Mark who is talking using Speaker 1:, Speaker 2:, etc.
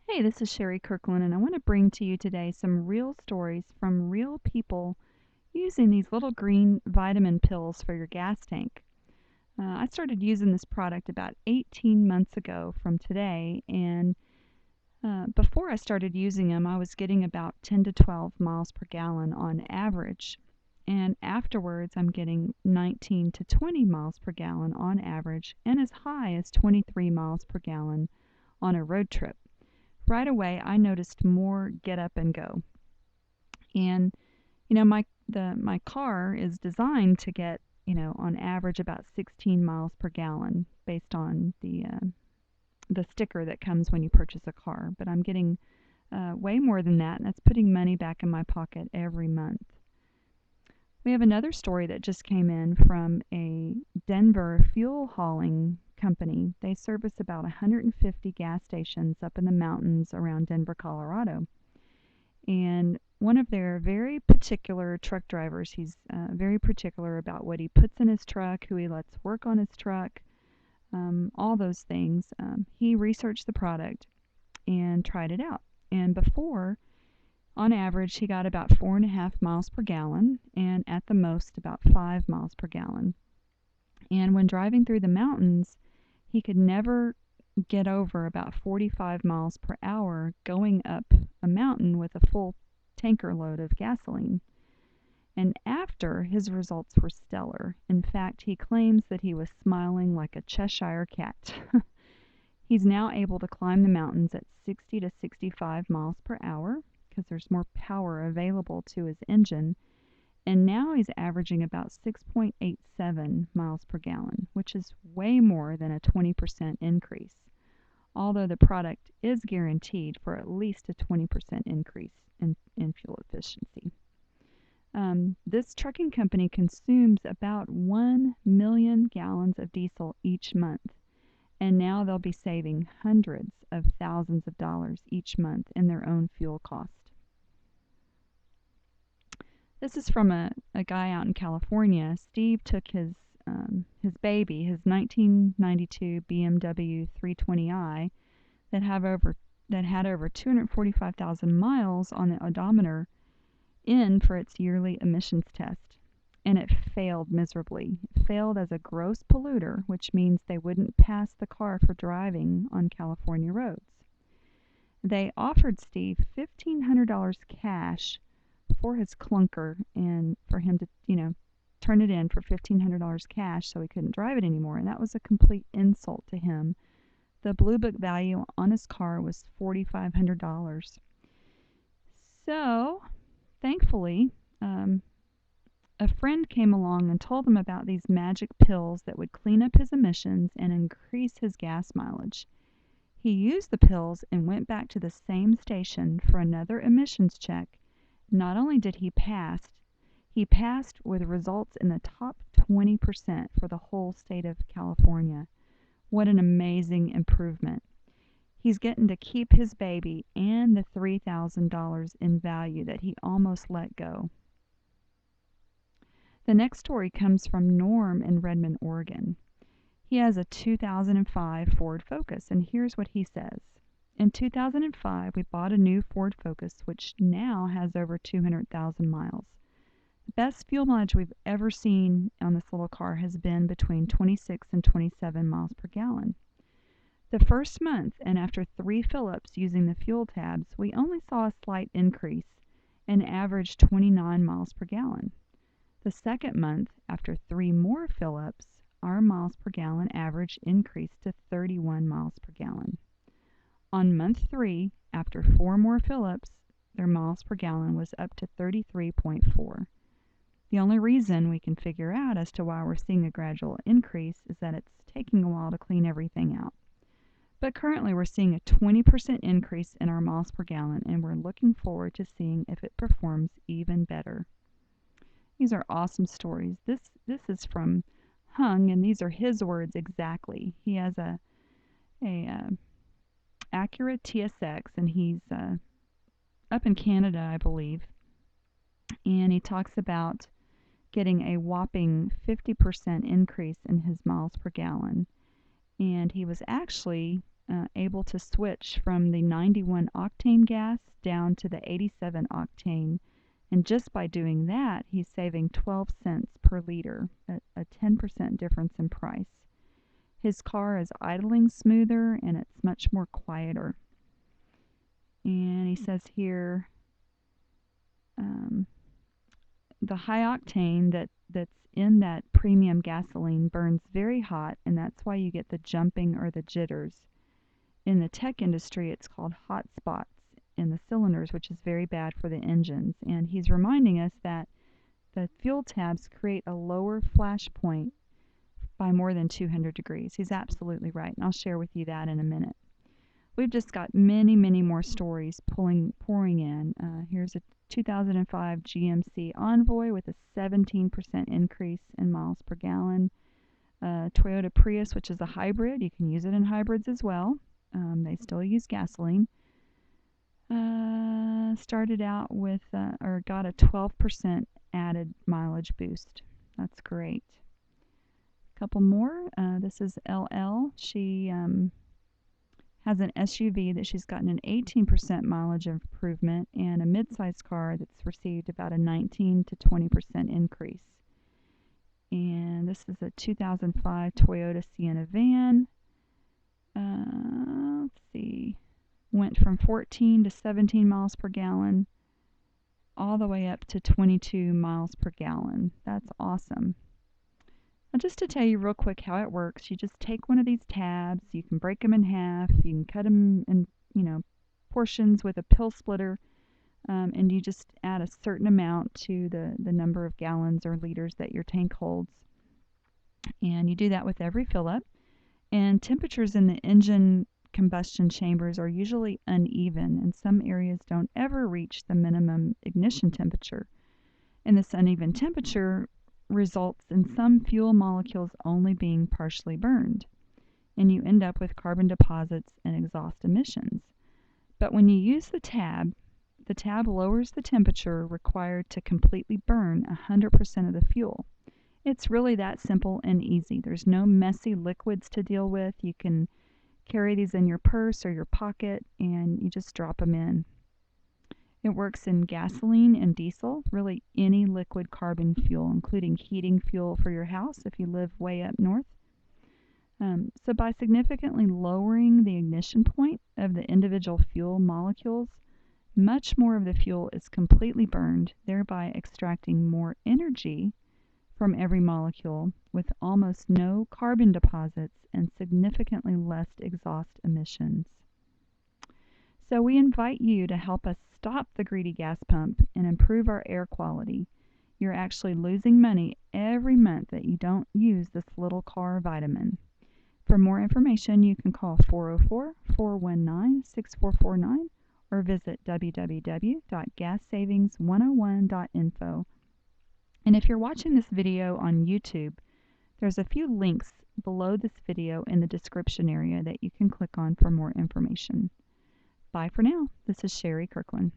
Speaker 1: Hey, this is Sherry Kirkland, and I want to bring to you today some real stories from real people using these little green vitamin pills for your gas tank. I started using this product about 18 months ago from today, and before I started using them, I was getting about 10 to 12 miles per gallon on average. And afterwards, I'm getting 19 to 20 miles per gallon on average, and as high as 23 miles per gallon on a road trip. Right away, I noticed more get up and go. And my car is designed to get, on average about 16 miles per gallon based on the sticker that comes when you purchase a car. But I'm getting way more than that, and that's putting money back in my pocket every month. We have another story that just came in from a Denver fuel hauling company. They service about 150 gas stations up in the mountains around Denver, Colorado. And one of their very particular truck drivers, he's very particular about what he puts in his truck, who he lets work on his truck, all those things. He researched the product and tried it out. And before, on average, he got about 4.5 miles per gallon, and at the most about 5 miles per gallon. And when driving through the mountains, he could never get over about 45 miles per hour going up a mountain with a full tanker load of gasoline. And after, his results were stellar. In fact, he claims that he was smiling like a Cheshire cat. He's now able to climb the mountains at 60 to 65 miles per hour because there's more power available to his engine. And now he's averaging about 6.87 miles per gallon, which is way more than a 20% increase, although the product is guaranteed for at least a 20% increase in fuel efficiency. This trucking company consumes about 1 million gallons of diesel each month, and now they'll be saving hundreds of thousands of dollars each month in their own fuel cost. This is from a guy out in California. Steve took his baby, his 1992 BMW 320i that had over 245,000 miles on the odometer in for its yearly emissions test, and it failed miserably. It failed as a gross polluter, which means they wouldn't pass the car for driving on California roads. They offered Steve $1,500 cash for his clunker and for him to, turn it in for $1,500 cash so he couldn't drive it anymore. And that was a complete insult to him. The Blue Book value on his car was $4,500. So, thankfully, a friend came along and told him about these magic pills that would clean up his emissions and increase his gas mileage. He used the pills and went back to the same station for another emissions check. Not only did he passed with results in the top 20% for the whole state of California. What an amazing improvement. He's getting to keep his baby and the $3,000 in value that he almost let go. The next story comes from Norm in Redmond, Oregon. He has a 2005 Ford Focus, and here's what he says. In 2005, we bought a new Ford Focus, which now has over 200,000 miles. The best fuel mileage we've ever seen on this little car has been between 26 and 27 miles per gallon. The first month, and after 3 fill-ups using the fuel tabs, we only saw a slight increase and averaged 29 miles per gallon. The second month, after 3 more fill-ups, our miles per gallon average increased to 31 miles per gallon. On month 3, after 4 more fill-ups, their miles per gallon was up to 33.4. The only reason we can figure out as to why we're seeing a gradual increase is that it's taking a while to clean everything out. But currently we're seeing a 20% increase in our miles per gallon, and we're looking forward to seeing if it performs even better. These are awesome stories. This is from Hung, and these are his words exactly. He has a Acura TSX, and he's up in Canada, I believe, and he talks about getting a whopping 50% increase in his miles per gallon. And he was actually able to switch from the 91 octane gas down to the 87 octane. And just by doing that, he's saving 12 cents per liter, a 10% difference in price. His car is idling smoother and it's much more quieter. And he says here, the high octane that's in that premium gasoline burns very hot, and that's why you get the jumping or the jitters. In the tech industry, it's called hot spots in the cylinders, which is very bad for the engines. And he's reminding us that the fuel tabs create a lower flash point by more than 200 degrees. He's absolutely right, and I'll share with you that in a minute. We've just got many, many more stories pouring in. Here's a 2005 GMC Envoy with a 17% increase in miles per gallon. Toyota Prius, which is a hybrid. You can use it in hybrids as well. They still use gasoline. Started out with, or got a 12% added mileage boost. That's great. A couple more. This is LL. She has an SUV that she's gotten an 18% mileage improvement, and a mid-size car that's received about a 19 to 20% increase. And this is a 2005 Toyota Sienna van. Let's see. Went from 14 to 17 miles per gallon, all the way up to 22 miles per gallon. That's awesome. Now, just to tell you real quick how it works, you just take one of these tabs, you can break them in half, you can cut them in, portions with a pill splitter, and you just add a certain amount to the number of gallons or liters that your tank holds. And you do that with every fill up. And temperatures in the engine combustion chambers are usually uneven, and some areas don't ever reach the minimum ignition temperature. And this uneven temperature results in some fuel molecules only being partially burned, and you end up with carbon deposits and exhaust emissions. But when you use the tab lowers the temperature required to completely burn 100% of the fuel. It's really that simple and easy. There's no messy liquids to deal with. You can carry these in your purse or your pocket, and you just drop them in. It works in gasoline and diesel, really any liquid carbon fuel, including heating fuel for your house if you live way up north. So by significantly lowering the ignition point of the individual fuel molecules, much more of the fuel is completely burned, thereby extracting more energy from every molecule with almost no carbon deposits and significantly less exhaust emissions. So we invite you to help us stop the greedy gas pump and improve our air quality. You're actually losing money every month that you don't use this little car vitamin. For more information, you can call 404-419-6449 or visit www.gassavings101.info. And if you're watching this video on YouTube, there's a few links below this video in the description area that you can click on for more information. Bye for now. This is Sherry Kirkland.